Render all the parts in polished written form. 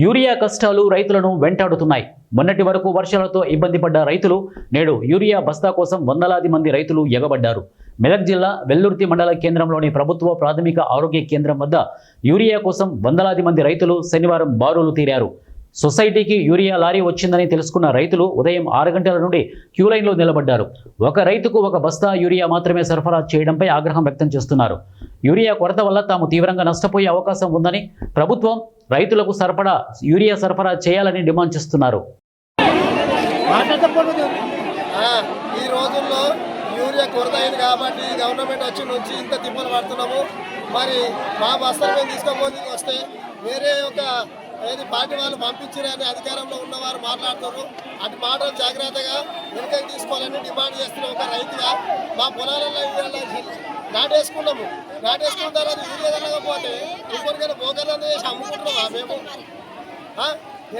Urea కష్టాలు రైతులను వెంటాడుతున్నాయి. మొన్నటి వరకు వర్షాలతో ఇబ్బంది పడ్డ రైతులు నేడు యూరియా బస్తా కోసం వందలాది మంది రైతులు ఎగబడ్డారు. మెదక్ జిల్లా వెల్లుర్తి మండల కేంద్రంలోని ప్రభుత్వ ప్రాథమిక ఆరోగ్య కేంద్రం వద్ద యూరియా కోసం వందలాది మంది రైతులు శనివారం బారులు తీరారు. సొసైటీకి యూరియా లారీ వచ్చిందని తెలుసుకున్న రైతులు ఉదయం 6 గంటల నుండి క్యూలైన్లో నిలబడ్డారు. ఒక రైతుకు ఒక బస్తా యూరియా మాత్రమే సరఫరా చేయడంపై ఆగ్రహం వ్యక్తం చేస్తున్నారు. యూరియా కొరత వల్ల తాము తీవ్రంగా నష్టపోయే అవకాశం ఉందని ప్రభుత్వం రైతులకు యూరియా సరఫరా చేయాలని డిమాండ్ చేస్తున్నారు. ఈ రోజుల్లో యూరియా కొరత అయింది కాబట్టి గవర్నమెంట్ వచ్చి నుంచి ఇంత తిప్పలు పడుతున్నాము. మరి మా బస్తాలు మేము తీసుకోబోతు వస్తే వేరే ఒక పార్టీ వాళ్ళు పంపించారని అధికారంలో ఉన్నవారు మాట్లాడుతున్నారు. అటు మాటలు జాగ్రత్తగా వెనుకకి తీసుకోవాలని డిమాండ్ చేస్తున్న ఒక రైతుగా మా పొలాలలో నాటేసుకున్నాము. నాటేసుకున్న తర్వాత యూరియా కలగకపోతే ఇంకొకరికైనా బోకర్లను చేసి అమ్ముకుంటున్నామా మేము?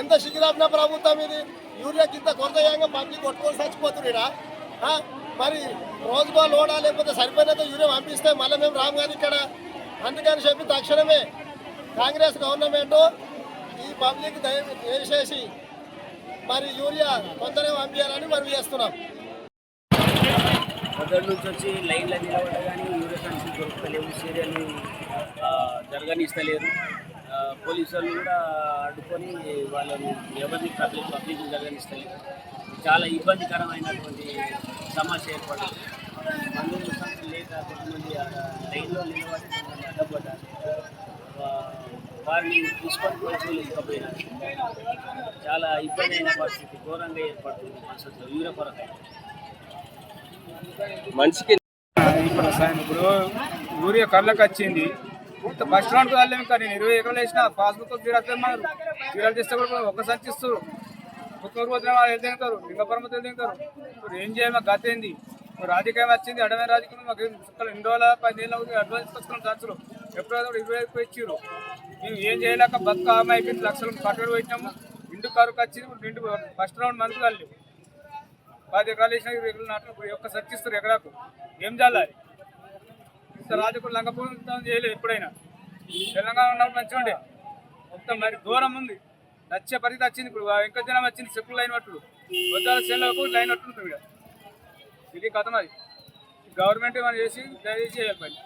ఎంత శిఖిరాపిన ప్రభుత్వం ఇది. యూరియాకి ఇంత కొరత పబ్లిక్ కొట్టుకొని చచ్చిపోతున్నాడా? మరి రోజుకో లోడా లేకపోతే సరిపోయినంత యూరియా పంపిస్తే మళ్ళీ మేము రాము కానీ ఇక్కడ. అందుకని చెప్పి తక్షణమే కాంగ్రెస్ గవర్నమెంట్ ఈ పబ్లిక్ దయచేసి మరి యూరియా తొందరగా పంపించాలని మనం చేస్తున్నాం. మొదటి నుంచి వచ్చి లైన్లో నిలబడ్డా కానీ యూరియా కనెక్షన్ దొరుకుతలేవు, సీరియల్ని జరగనిస్తలేరు. పోలీసు వాళ్ళు కూడా అడ్డుకొని వాళ్ళని ఎవరిని పబ్లిక్ జరగనిస్తలేరు. చాలా ఇబ్బందికరమైనటువంటి సమస్య ఏర్పడింది. మందులు సంఖ్య లేక కొంతమంది లైన్లో నిలబడి కొంతమంది అడ్డపడ్డారు. వారిని తీసుకొని పోలేకపోయినారు. చాలా ఇబ్బంది అయిన పరిస్థితి ఘోరంగా ఏర్పడుతుంది. పరిస్థితుల్లో యూరియా కొరత మనిషికి ఇప్పుడు యూరియా కళ్ళకి వచ్చింది. బస్ స్టాండ్కి వెళ్ళాము కానీ 20 ఎకరాలు వేసిన పాస్బుక్ తీరట్లేదు. తీరాలు తీస్తే కూడా ఒక్క సంచిస్తారు. ఒక్కరు వదిలిన వాళ్ళు వెళ్తారు, లింగపురం వెళ్తారు. ఇప్పుడు ఏం చేయాలి? గత ఏంది? రాజకీయం వచ్చింది, అడమైన రాజకీయం. మాకు 2 రోజుల 10 ఏళ్ళు అవుతుంది అడ్వాన్స్ తీసుకున్నాం. సంచులు ఎప్పుడైతే 25 ఇచ్చారు. మేము ఏం చేయలేక బతుక ఆమె అయిపోయింది. లక్షలు కట్టుబడి పెట్టినాము. ఇంటి కరుకు వచ్చింది. ఇంటి ఫస్ట్ రౌండ్ మందులు వెళ్ళి 10 ఎకరాలు వేసిన 20 ఎకరాలు నాట్లు ఒక్క సర్చిస్తారు ఎకరాకు. ఏం చేయాలి? ఇంత రాజకీయ లంగపోతం చేయలేదు ఎప్పుడైనా. తెలంగాణ ఉన్నప్పుడు మంచిగా ఉండే. మొత్తం మరి దూరం ఉంది. నచ్చే పరిస్థితి వచ్చింది. ఇప్పుడు ఇంకా జనం వచ్చింది. చెప్పులు లైన్ పట్టుడు వద్దాల చేనులకు లైన్ పట్టుకుంటుంది. ఇక్కడ ఇది కథ. మరి గవర్నమెంట్ మనం చేసి దయచేసి చేయాలి.